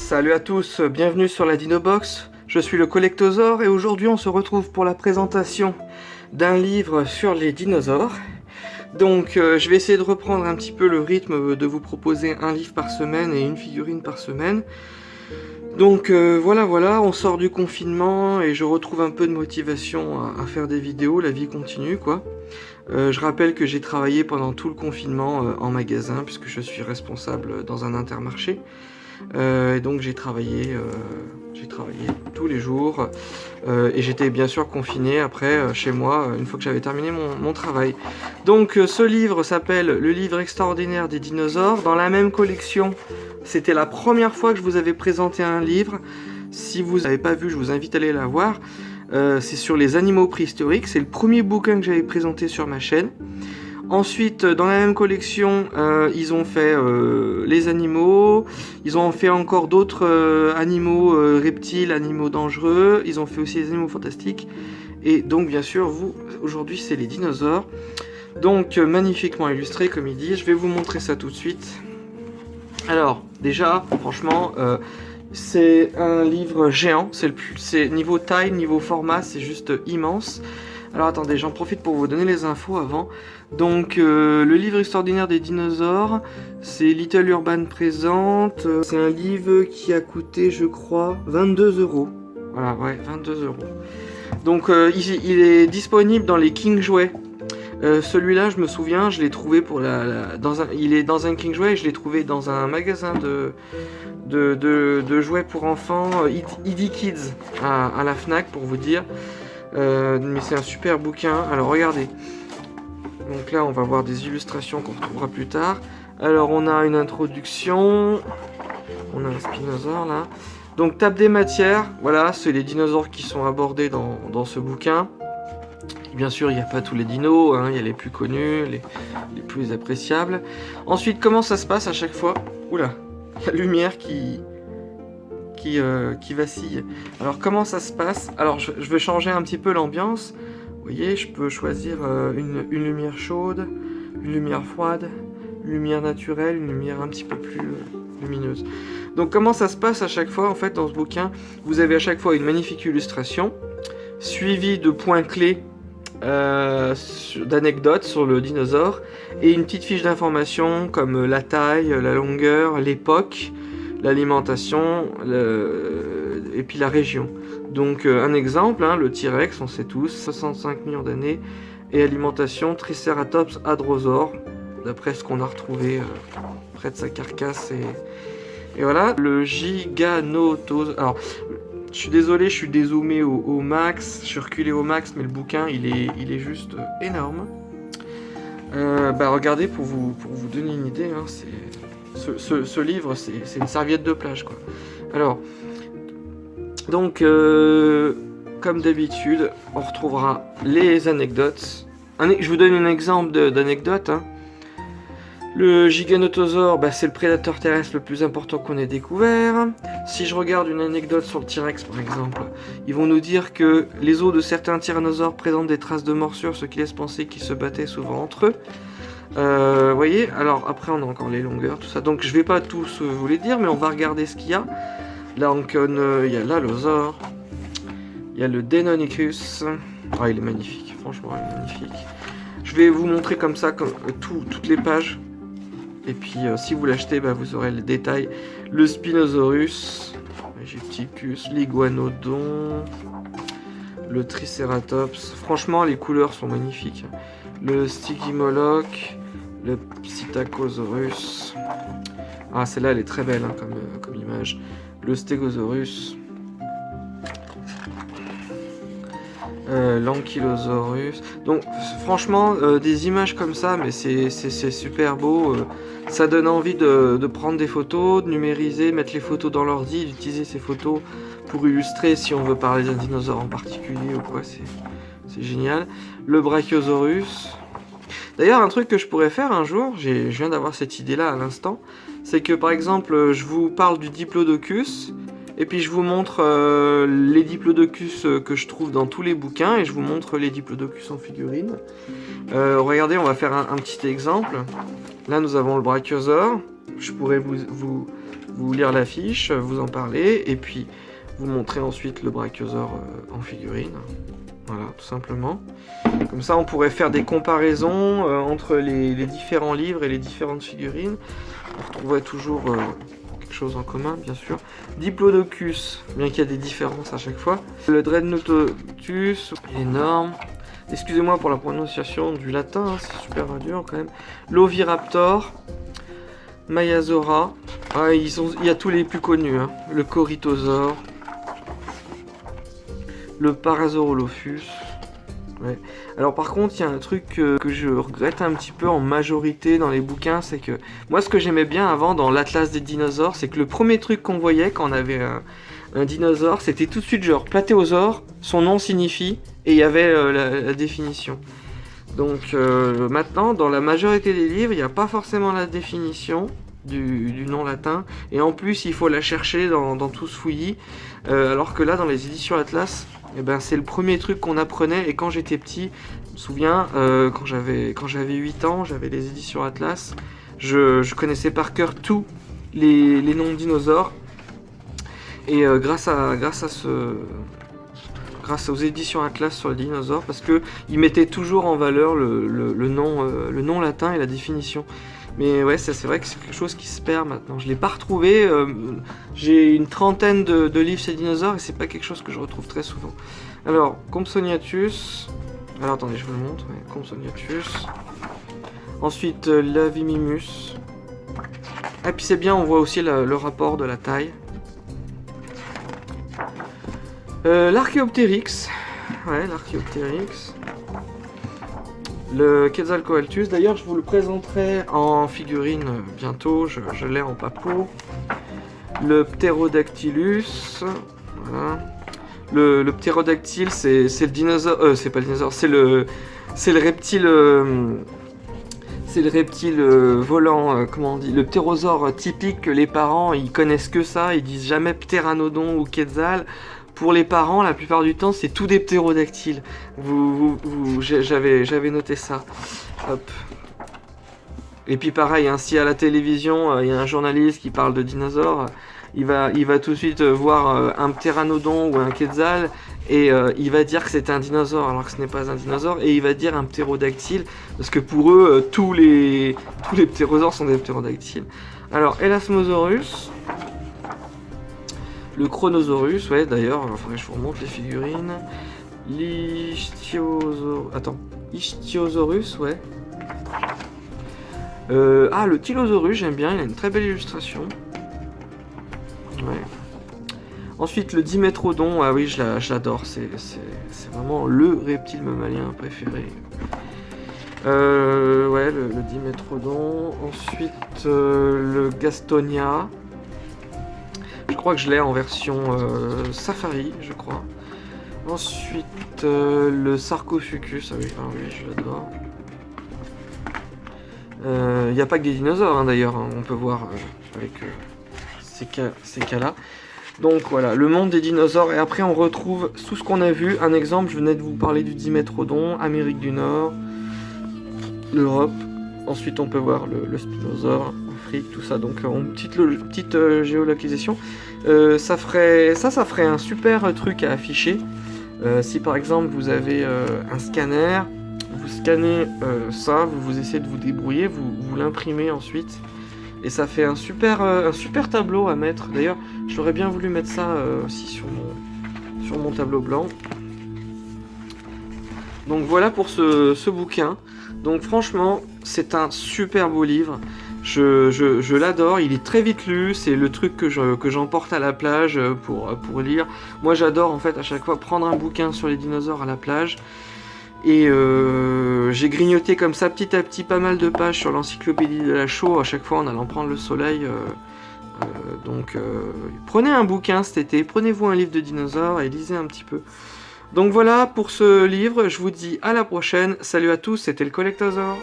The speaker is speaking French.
Salut à tous, bienvenue sur la Dinobox. Je suis le Collectosaure et aujourd'hui on se retrouve pour la présentation d'un livre sur les dinosaures. Donc je vais essayer de reprendre un petit peu le rythme de vous proposer un livre par semaine et une figurine par semaine. Donc voilà, on sort du confinement et je retrouve un peu de motivation à faire des vidéos, la vie continue quoi. Je rappelle que j'ai travaillé pendant tout le confinement en magasin puisque je suis responsable dans un Intermarché. Et donc j'ai travaillé tous les jours et j'étais bien sûr confiné après chez moi une fois que j'avais terminé mon travail. Donc ce livre s'appelle Le livre extraordinaire des dinosaures. Dans la même collection, c'était la première fois que je vous avais présenté un livre. Si vous n'avez pas vu, je vous invite à aller la voir. C'est sur les animaux préhistoriques, c'est le premier bouquin que j'avais présenté sur ma chaîne. Ensuite, dans la même collection, ils ont fait les animaux, ils ont fait encore d'autres animaux reptiles, animaux dangereux, ils ont fait aussi les animaux fantastiques. Et donc, bien sûr, vous, aujourd'hui, c'est les dinosaures. Donc, magnifiquement illustré, comme il dit. Je vais vous montrer ça tout de suite. Alors, déjà, franchement, c'est un livre géant. C'est niveau taille, niveau format, c'est juste immense. Alors attendez, j'en profite pour vous donner les infos avant. Donc le livre extraordinaire des dinosaures, c'est Little Urban présente. C'est un livre qui a coûté, je crois, 22 €. Voilà, ouais, 22 €. Donc il est disponible dans les King Jouets. Celui-là, je me souviens, je l'ai trouvé pour il est dans un King Jouet et je l'ai trouvé dans un magasin de jouets pour enfants, ID Kids, à la Fnac pour vous dire. Mais c'est un super bouquin. Alors regardez, donc là on va voir des illustrations qu'on retrouvera plus tard. Alors on a une introduction, on a un spinosaure là. Donc table des matières, voilà, c'est les dinosaures qui sont abordés dans ce bouquin. Bien sûr il n'y a pas tous les dinos, hein, il y a les plus connus, les plus appréciables. Ensuite comment ça se passe à chaque fois? Oula, la lumière qui vacille. Alors comment ça se passe? Alors je vais changer un petit peu l'ambiance. Vous voyez, je peux choisir une lumière chaude, une lumière froide, une lumière naturelle, une lumière un petit peu plus lumineuse. Donc comment ça se passe à chaque fois en fait dans ce bouquin? Vous avez à chaque fois une magnifique illustration, suivie de points clés d'anecdotes sur le dinosaure et une petite fiche d'information comme la taille, la longueur, l'époque, l'alimentation et puis la région. Donc un exemple, hein, le T-Rex, on sait tous, 65 millions d'années, et alimentation Triceratops hadrosaure, d'après ce qu'on a retrouvé près de sa carcasse. Et voilà, le Giganotosaure. Alors, je suis désolé, je suis dézoomé au max, je suis reculé au max, mais le bouquin, il est juste énorme. Regardez, pour vous donner une idée, hein, ce livre, c'est une serviette de plage, quoi. Alors, donc, comme d'habitude, on retrouvera les anecdotes. Je vous donne un exemple d'anecdote. Hein. Le Giganotosaure, c'est le prédateur terrestre le plus important qu'on ait découvert. Si je regarde une anecdote sur le T-Rex, par exemple, ils vont nous dire que les os de certains tyrannosaures présentent des traces de morsures, ce qui laisse penser qu'ils se battaient souvent entre eux. Vous voyez, alors après on a encore les longueurs, tout ça, donc je vais pas tous vous les dire, mais on va regarder ce qu'il y a. Là il y a l'Allosaure, il y a le Deinonychus, il est magnifique, franchement il est magnifique. Je vais vous montrer comme ça, toutes les pages, et puis si vous l'achetez, vous aurez les détails. Le Spinosaurus, Egypticus, l'Iguanodon, le Triceratops, franchement les couleurs sont magnifiques. Le Stygimoloch, le Psittacosaurus. Ah, celle-là, elle est très belle hein, comme image. Le Stegosaurus. L'Ankylosaurus. Donc, franchement, des images comme ça, mais c'est super beau. Ça donne envie de prendre des photos, de numériser, mettre les photos dans l'ordi, d'utiliser ces photos pour illustrer si on veut parler d'un dinosaure en particulier ou quoi. C'est génial. Le Brachiosaurus. D'ailleurs, un truc que je pourrais faire un jour, je viens d'avoir cette idée-là à l'instant, c'est que par exemple, je vous parle du Diplodocus, et puis je vous montre les Diplodocus que je trouve dans tous les bouquins, et je vous montre les Diplodocus en figurine. Regardez, on va faire un petit exemple. Là, nous avons le Brachiosaure. Je pourrais vous vous lire l'affiche, vous en parler, et puis vous montrer ensuite le Brachiosaure en figurine. Voilà, tout simplement. Comme ça, on pourrait faire des comparaisons entre les différents livres et les différentes figurines. On retrouverait toujours quelque chose en commun, bien sûr. Diplodocus, bien qu'il y a des différences à chaque fois. Le Dreadnoughtus, énorme. Excusez-moi pour la prononciation du latin, hein, c'est super dur quand même. L'Oviraptor, Maiasaura. Ah, il y a tous les plus connus, hein. Le Corythosaure, le Parasaurolophus. Ouais. Alors par contre, il y a un truc que je regrette un petit peu en majorité dans les bouquins, c'est que moi ce que j'aimais bien avant dans l'Atlas des dinosaures, c'est que le premier truc qu'on voyait quand on avait un dinosaure, c'était tout de suite genre Platéosaure, son nom signifie, et il y avait la définition. Donc maintenant, dans la majorité des livres, il n'y a pas forcément la définition du nom latin, et en plus il faut la chercher dans tout ce fouillis, alors que là dans les éditions Atlas, eh ben, c'est le premier truc qu'on apprenait. Et quand j'étais petit, je me souviens, quand j'avais 8 ans, j'avais les éditions Atlas, je connaissais par cœur tous les noms de dinosaures, et grâce aux éditions Atlas sur les dinosaures, parce que ils mettaient toujours en valeur le nom latin et la définition. Mais ouais, c'est vrai que c'est quelque chose qui se perd maintenant. Je l'ai pas retrouvé. J'ai une trentaine de livres sur les dinosaures et c'est pas quelque chose que je retrouve très souvent. Alors, Compsognathus. Alors attendez, je vous le montre. Ouais, Compsognathus. Ensuite, Lavimimus. Et puis c'est bien, on voit aussi le rapport de la taille. L'Archaeopteryx. Ouais, l'Archaeopteryx. Le Quetzalcoatlus, d'ailleurs je vous le présenterai en figurine bientôt, je l'ai en papeau. Le Pterodactylus, voilà. Le ptérodactyle, c'est le dinosaure, c'est pas le dinosaure, c'est le reptile, volant, comment on dit, le ptérosaure typique que les parents ils connaissent que ça, ils disent jamais ptéranodon ou quetzal. Pour les parents, la plupart du temps, c'est tout des ptérodactyles. J'avais noté ça. Hop. Et puis pareil, hein, si à la télévision, il y a un journaliste qui parle de dinosaures, il va tout de suite voir un ptéranodon ou un quetzal, et il va dire que c'est un dinosaure, alors que ce n'est pas un dinosaure, et il va dire un ptérodactyle, parce que pour eux, tous les ptérosaures sont des ptérodactyles. Alors, Elasmosaurus... Le Chronosaurus, ouais, d'ailleurs, il faudrait que je vous remonte les figurines. Ichthyosaurus, ouais. Le Tylosaurus, j'aime bien, il a une très belle illustration. Ouais. Ensuite, le Dimetrodon, ah oui, je l'adore, c'est vraiment le reptile mammalien préféré. Ouais, le Dimetrodon. Ensuite, le Gastonia. Je crois que je l'ai en version Safari, je crois. Ensuite, le Sarcophagus. Ah oui, je l'adore. Il n'y a pas que des dinosaures, hein, d'ailleurs. Hein, on peut voir avec ces cas-là. Donc voilà, le monde des dinosaures. Et après, on retrouve tout ce qu'on a vu. Un exemple, je venais de vous parler du Dimetrodon, Amérique du Nord, l'Europe. Ensuite, on peut voir le Spinosaure, Afrique, tout ça. Donc, une petite géolocalisation. Ça ferait un super truc à afficher. Si par exemple vous avez un scanner, vous scannez ça, vous essayez de vous débrouiller, vous l'imprimez ensuite, et ça fait un super tableau à mettre. D'ailleurs, j'aurais bien voulu mettre ça aussi sur mon tableau blanc. Donc voilà pour ce bouquin. Donc franchement, c'est un super beau livre. Je l'adore, il est très vite lu, c'est le truc que j'emporte à la plage pour lire. Moi j'adore en fait à chaque fois prendre un bouquin sur les dinosaures à la plage. Et j'ai grignoté comme ça petit à petit pas mal de pages sur l'encyclopédie de la Chaux à chaque fois en allant prendre le soleil. Donc prenez un bouquin cet été, prenez-vous un livre de dinosaures et lisez un petit peu. Donc voilà pour ce livre, je vous dis à la prochaine. Salut à tous, c'était le Collectosaure.